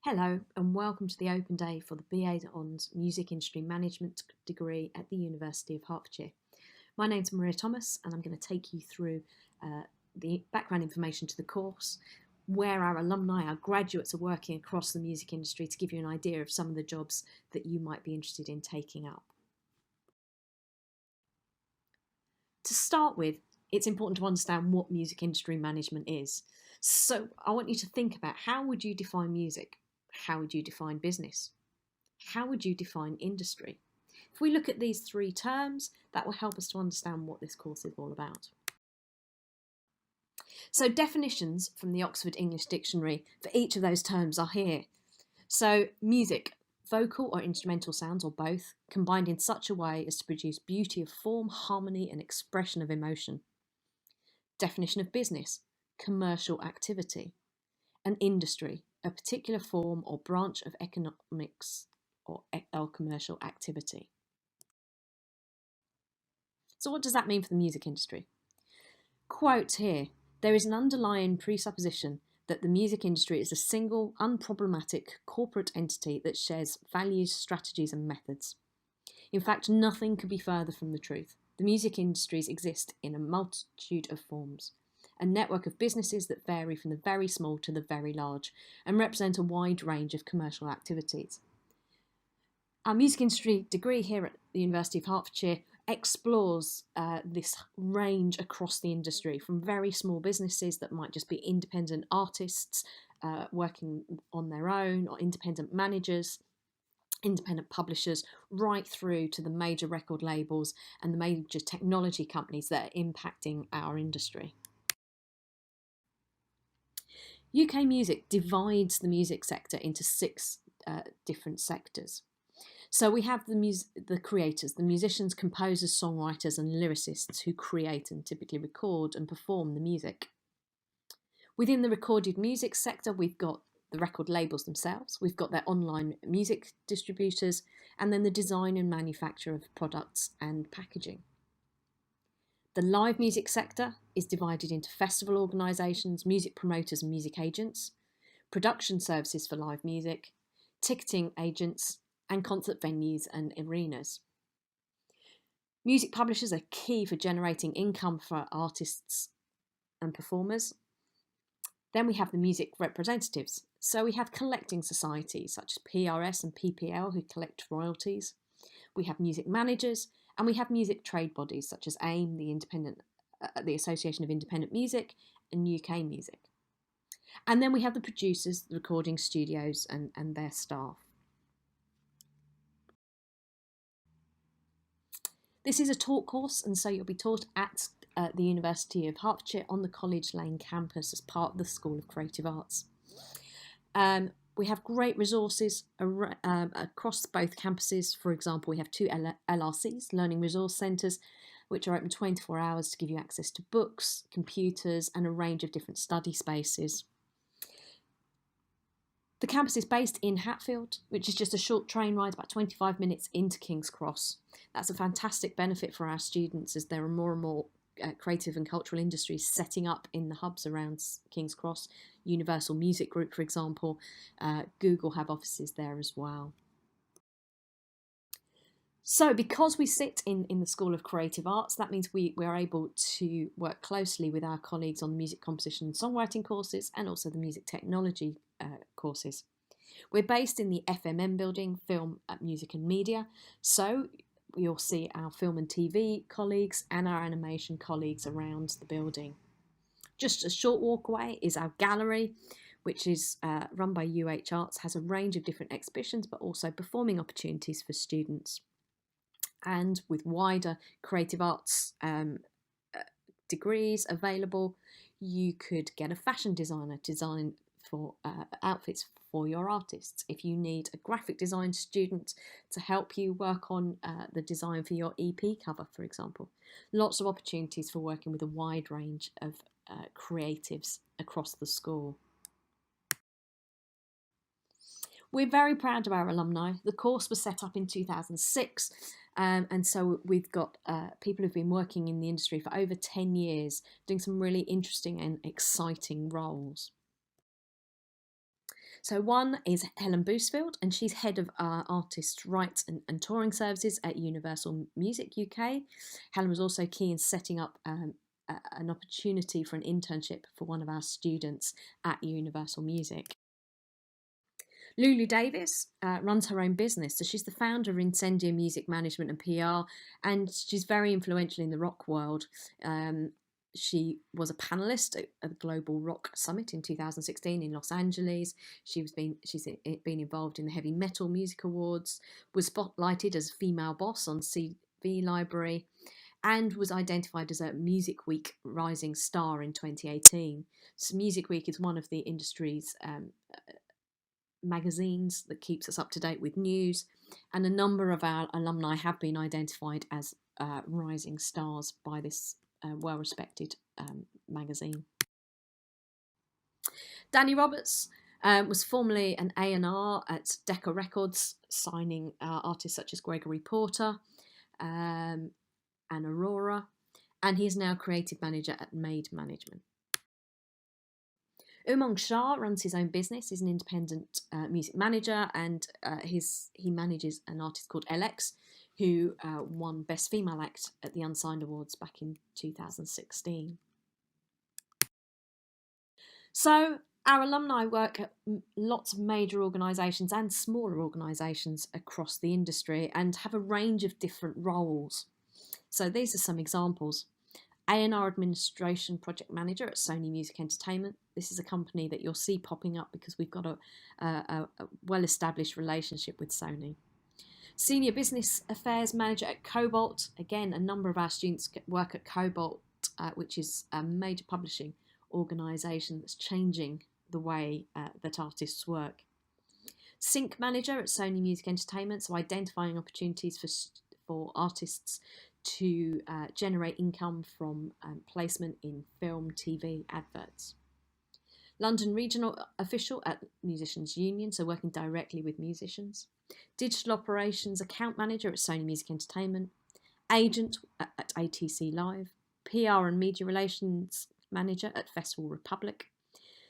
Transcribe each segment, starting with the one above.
Hello and welcome to the open day for the BA Hons Music Industry Management degree at the University of Hertfordshire. My name's Maria Thomas and I'm going to take you through the background information to the course, where our alumni, our graduates are working across the music industry to give you an idea of some of the jobs that you might be interested in taking up. To start with, it's important to understand what music industry management is. So I want you to think about how would you define music? How would you define business? How would you define industry? If we look at these three terms, that will help us to understand what this course is all about. So definitions from the Oxford English Dictionary for each of those terms are here. So music, vocal or instrumental sounds or both, combined in such a way as to produce beauty of form, harmony and expression of emotion. Definition of business, commercial activity. An industry, a particular form or branch of economics or commercial activity. So what does that mean for the music industry? Quote here, there is an underlying presupposition that the music industry is a single, unproblematic corporate entity that shares values, strategies and methods. In fact, nothing could be further from the truth. The music industries exist in a multitude of forms, a network of businesses that vary from the very small to the very large and represent a wide range of commercial activities. Our music industry degree here at the University of Hertfordshire explores this range across the industry, from very small businesses that might just be independent artists working on their own, or independent managers, independent publishers, right through to the major record labels and the major technology companies that are impacting our industry. UK music divides the music sector into six different sectors. So we have the creators, the musicians, composers, songwriters and lyricists who create and typically record and perform the music. Within the recorded music sector, we've got the record labels themselves, we've got their online music distributors, and then the design and manufacture of products and packaging. The live music sector is divided into festival organisations, music promoters and music agents, production services for live music, ticketing agents, and concert venues and arenas. Music publishers are key for generating income for artists and performers. Then we have the music representatives. So we have collecting societies such as PRS and PPL who collect royalties. We have music managers and we have music trade bodies such as AIM, the Association of Independent Music, and UK Music. And then we have the producers, the recording studios and their staff. This is a taught course, and so you'll be taught at the University of Hertfordshire on the College Lane campus as part of the School of Creative Arts. We have great resources across both campuses. For example, we have two LRCs, Learning Resource Centres, which are open 24 hours to give you access to books, computers and a range of different study spaces. The campus is based in Hatfield, which is just a short train ride, about 25 minutes into King's Cross. That's a fantastic benefit for our students as there are more and more creative and cultural industries setting up in the hubs around King's Cross. Universal Music Group, for example, Google have offices there as well. So because we sit in the School of Creative Arts, that means we are able to work closely with our colleagues on the music composition and songwriting courses and also the music technology courses. We're based in the FMM building, Film, Music and Media, so you'll see our film and TV colleagues and our animation colleagues around the building. Just a short walk away is our gallery, which is run by UH Arts, has a range of different exhibitions but also performing opportunities for students. And with wider creative arts degrees available, you could get a fashion designer to design for outfits for your artists. If you need a graphic design student to help you work on the design for your EP cover, for example. Lots of opportunities for working with a wide range of creatives across the school. We're very proud of our alumni. The course was set up in 2006 and so we've got people who've been working in the industry for over 10 years doing some really interesting and exciting roles. So one is Helen Boosfield, and she's head of artist rights and touring services at Universal Music UK. Helen was also key in setting up an opportunity for an internship for one of our students at Universal Music. Lulu Davis runs her own business, so she's the founder of Incendia Music Management and PR, and she's very influential in the rock world. She was a panelist at the Global Rock Summit in 2016 in Los Angeles. She's been involved in the Heavy Metal Music Awards, was spotlighted as female boss on CV Library, and was identified as a Music Week Rising Star in 2018. So Music Week is one of the industry's magazines that keeps us up to date with news, and a number of our alumni have been identified as rising stars by this well-respected magazine. Danny Roberts was formerly an A&R at Decca Records, signing artists such as Gregory Porter and Aurora, and he is now creative manager at Made Management. Umang Shah runs his own business. He's an independent music manager, and he manages an artist called LX, who won Best Female Act at the Unsigned Awards back in 2016. So our alumni work at lots of major organisations and smaller organisations across the industry and have a range of different roles. So these are some examples. A&R Administration Project Manager at Sony Music Entertainment. This is a company that you'll see popping up because we've got a well-established relationship with Sony. Senior Business Affairs Manager at Cobalt. Again, a number of our students work at Cobalt, which is a major publishing organisation that's changing the way that artists work. Sync Manager at Sony Music Entertainment, so identifying opportunities for artists to generate income from placement in film, TV, adverts. London Regional Official at Musicians Union, so working directly with musicians. Digital Operations Account Manager at Sony Music Entertainment. Agent at ATC Live. PR and Media Relations Manager at Festival Republic.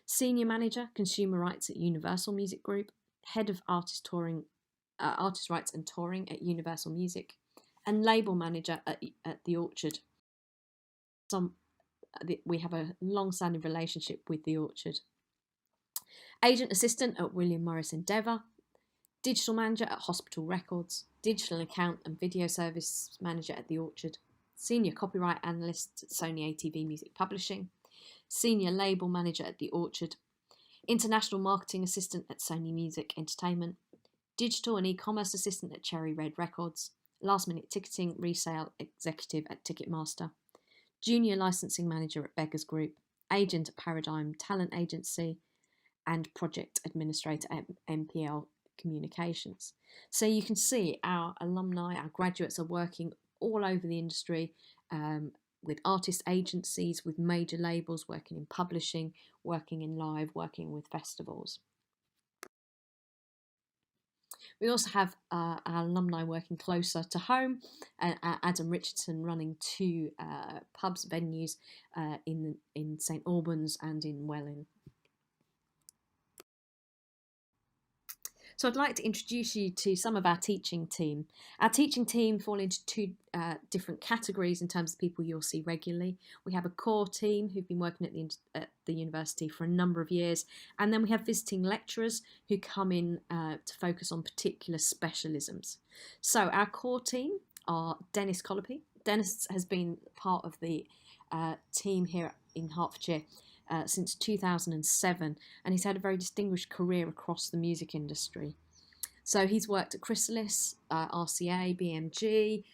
Senior Manager, Consumer Rights at Universal Music Group. Head of Artist Rights and Touring at Universal Music. And Label Manager at The Orchard. We have a long-standing relationship with The Orchard. Agent Assistant at William Morris Endeavour. Digital Manager at Hospital Records. Digital Account and Video Service Manager at The Orchard. Senior Copyright Analyst at Sony ATV Music Publishing. Senior Label Manager at The Orchard. International Marketing Assistant at Sony Music Entertainment. Digital and E-Commerce Assistant at Cherry Red Records. Last Minute Ticketing Resale Executive at Ticketmaster. Junior Licensing Manager at Beggars Group. Agent at Paradigm Talent Agency. And Project Administrator at MPL Communications. So you can see our alumni, our graduates are working all over the industry with artist agencies, with major labels, working in publishing, working in live, working with festivals. We also have our alumni working closer to home. Adam Richardson running two pubs, venues in St Albans and in Welwyn. So I'd like to introduce you to some of our teaching team. Our teaching team fall into two different categories in terms of people you'll see regularly. We have a core team who've been working at the university for a number of years, and then we have visiting lecturers who come in to focus on particular specialisms. So our core team are Dennis Colopy. Dennis has been part of the team here in Hertfordshire since 2007, and he's had a very distinguished career across the music industry. So he's worked at Chrysalis, RCA, BMG,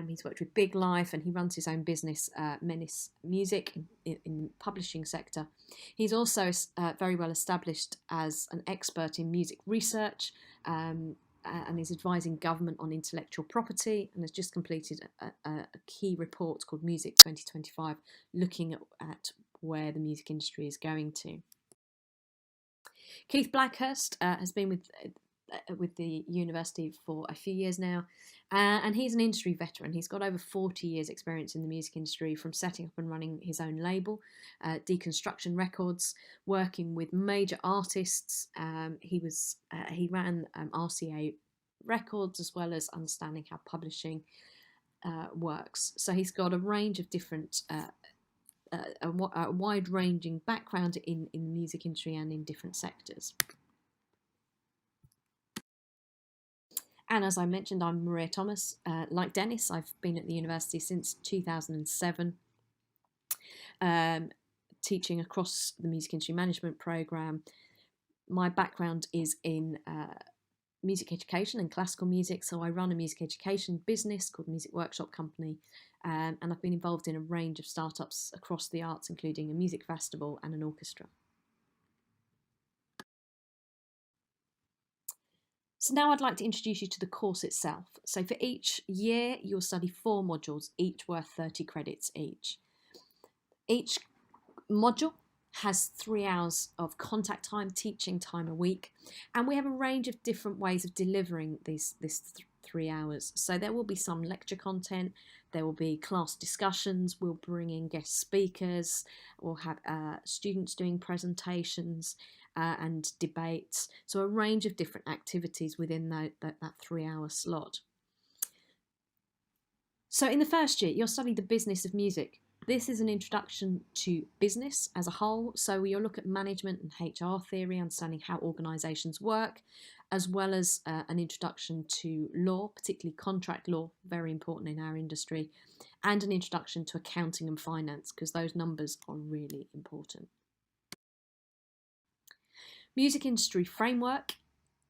he's worked with Big Life, and he runs his own business, Menace Music, in the publishing sector. He's also very well established as an expert in music research, and is advising government on intellectual property, and has just completed a key report called Music 2025, looking at where the music industry is going to. Keith Blackhurst has been with with the university for a few years now, and he's an industry veteran. He's got over 40 years experience in the music industry, from setting up and running his own label, Deconstruction Records, working with major artists. He ran RCA Records, as well as understanding how publishing works. So he's got a range of different a wide-ranging background in the music industry and in different sectors. And as I mentioned, I'm Maria Thomas. Like Dennis, I've been at the university since 2007, teaching across the music industry management programme. My background is in music education and classical music, so I run a music education business called Music Workshop Company, and I've been involved in a range of startups across the arts, including a music festival and an orchestra. So now I'd like to introduce you to the course itself. So for each year, you'll study 4 modules, each worth 30 credits each. Each module has 3 hours of contact time, teaching time a week, and we have a range of different ways of delivering this 3 hours. So there will be some lecture content, there will be class discussions, we'll bring in guest speakers, we'll have students doing presentations and debates, so a range of different activities within that 3 hour slot. So in the first year, you'll study the business of music. This is an introduction to business as a whole, so you'll look at management and HR theory, understanding how organisations work, as well as an introduction to law, particularly contract law, very important in our industry, and an introduction to accounting and finance, because those numbers are really important. Music industry framework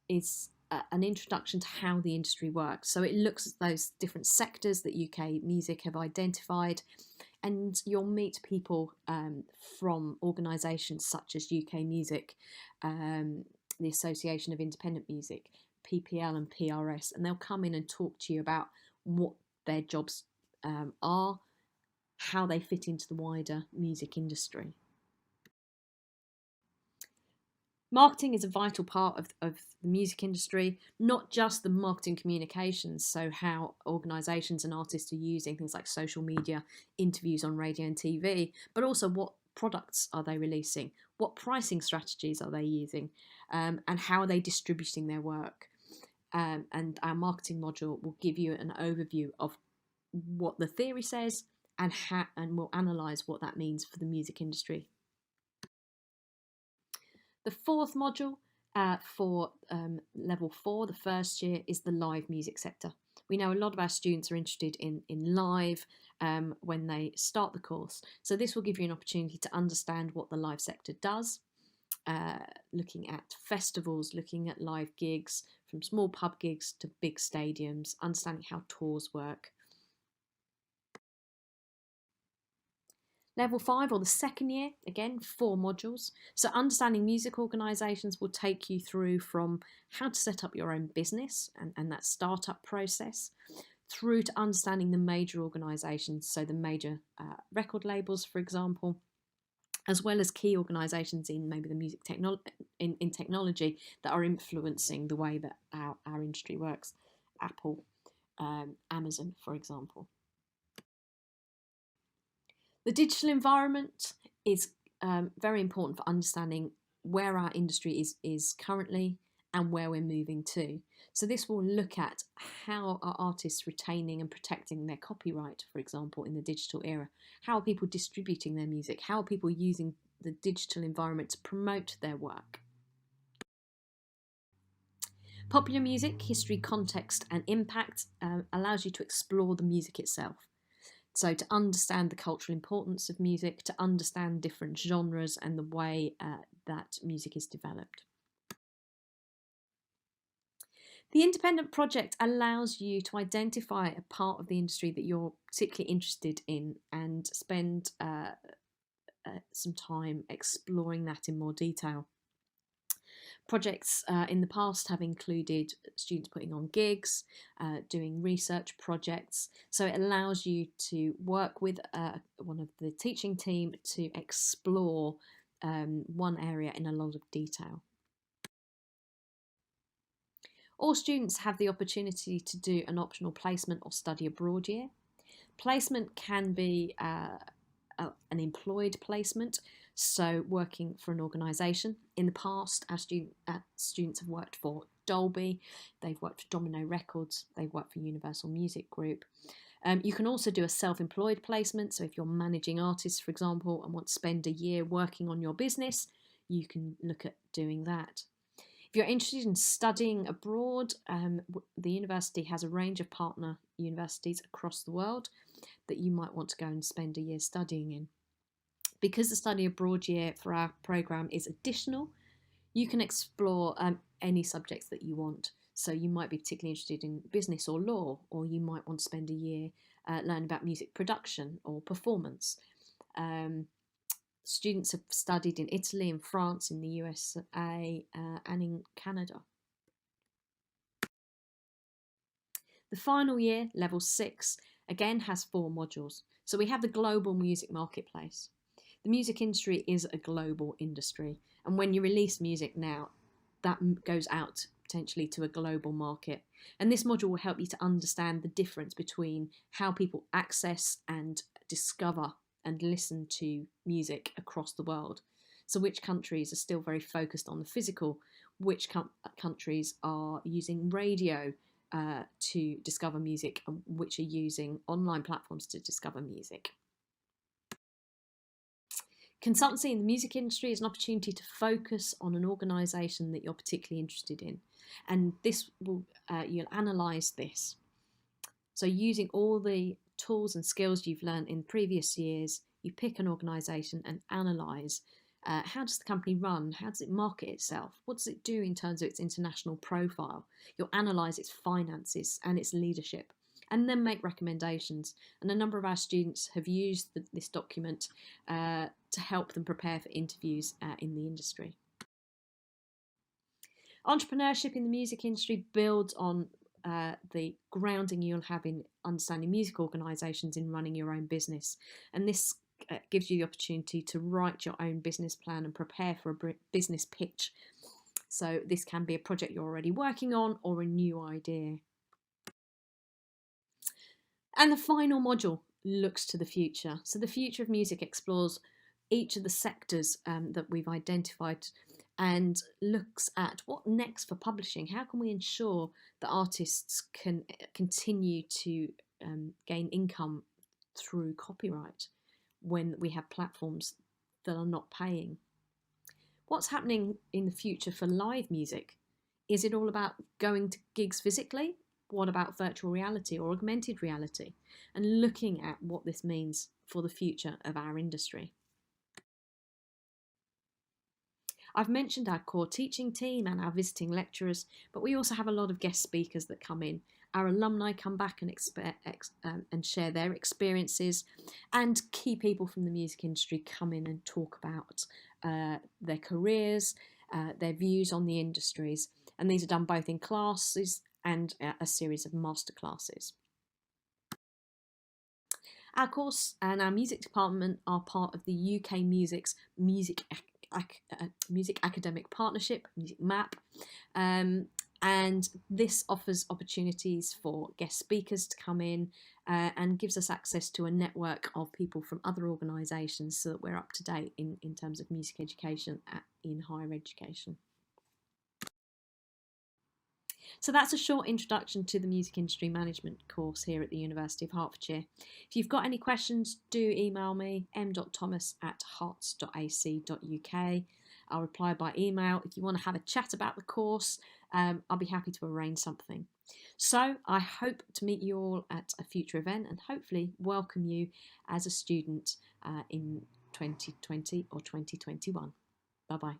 is an introduction to how the industry works. So it looks at those different sectors that UK music have identified, and you'll meet people from organisations such as UK Music, the Association of Independent Music, PPL and PRS, and they'll come in and talk to you about what their jobs are, how they fit into the wider music industry. Marketing is a vital part of the music industry, not just the marketing communications, so how organisations and artists are using things like social media, interviews on radio and TV, but also what products are they releasing, what pricing strategies are they using, and how are they distributing their work. And our marketing module will give you an overview of what the theory says and we'll analyse what that means for the music industry. The 4th module for level 4, the first year, is the live music sector. We know a lot of our students are interested in live when they start the course. So this will give you an opportunity to understand what the live sector does, looking at festivals, looking at live gigs, from small pub gigs to big stadiums, understanding how tours work. Level 5, or the second year, again, 4 modules. So understanding music organisations will take you through from how to set up your own business and that startup process, through to understanding the major organisations, so the major record labels, for example, as well as key organisations in maybe the music in technology that are influencing the way that our industry works. Apple, Amazon, for example. The digital environment is very important for understanding where our industry is currently and where we're moving to. So this will look at how are artists retaining and protecting their copyright, for example, in the digital era. How are people distributing their music? How are people using the digital environment to promote their work? Popular music, history, context and impact allows you to explore the music itself. So to understand the cultural importance of music, to understand different genres and the way that music is developed. The independent project allows you to identify a part of the industry that you're particularly interested in and spend some time exploring that in more detail. Projects in the past have included students putting on gigs, doing research projects, so it allows you to work with one of the teaching team to explore one area in a lot of detail. All students have the opportunity to do an optional placement or study abroad year. Placement can be an employed placement, so working for an organisation. In the past, our students have worked for Dolby, they've worked for Domino Records, they've worked for Universal Music Group. You can also do a self-employed placement, so if you're managing artists, for example, and want to spend a year working on your business, you can look at doing that. If you're interested in studying abroad, the university has a range of partner universities across the world that you might want to go and spend a year studying in. Because the study abroad year for our programme is additional, you can explore any subjects that you want. So you might be particularly interested in business or law, or you might want to spend a year learning about music production or performance. Students have studied in Italy, in France, in the USA, and in Canada. The final year, level 6, again has 4 modules. So we have the global music marketplace. The music industry is a global industry, and when you release music now, that goes out potentially to a global market. And this module will help you to understand the difference between how people access and discover and listen to music across the world. So which countries are still very focused on the physical, which countries are using radio to discover music, and which are using online platforms to discover music. Consultancy in the music industry is an opportunity to focus on an organisation that you're particularly interested in, and this will you'll analyse this. So using all the tools and skills you've learned in previous years, you pick an organisation and analyse how does the company run, how does it market itself, what does it do in terms of its international profile. You'll analyse its finances and its leadership, and then make recommendations. And a number of our students have used this document to help them prepare for interviews in the industry. Entrepreneurship in the music industry builds on the grounding you'll have in understanding music organisations in running your own business. And this gives you the opportunity to write your own business plan and prepare for a business pitch. So this can be a project you're already working on or a new idea. And the final module looks to the future. So the future of music explores each of the sectors that we've identified and looks at what next for publishing. How can we ensure that artists can continue to gain income through copyright when we have platforms that are not paying? What's happening in the future for live music? Is it all about going to gigs physically? What about virtual reality or augmented reality? And looking at what this means for the future of our industry. I've mentioned our core teaching team and our visiting lecturers, but we also have a lot of guest speakers that come in. Our alumni come back and share their experiences, and key people from the music industry come in and talk about their careers, their views on the industries. And these are done both in classes and a series of masterclasses. Our course and our music department are part of the UK Music's Music Academic Partnership, Music MAP, and this offers opportunities for guest speakers to come in and gives us access to a network of people from other organisations so that we're up to date in terms of music education in higher education. So that's a short introduction to the music industry management course here at the University of Hertfordshire. If you've got any questions, do email me, m.thomas@herts.ac.uk. I'll reply by email. If you want to have a chat about the course, I'll be happy to arrange something. So I hope to meet you all at a future event and hopefully welcome you as a student in 2020 or 2021. Bye-bye.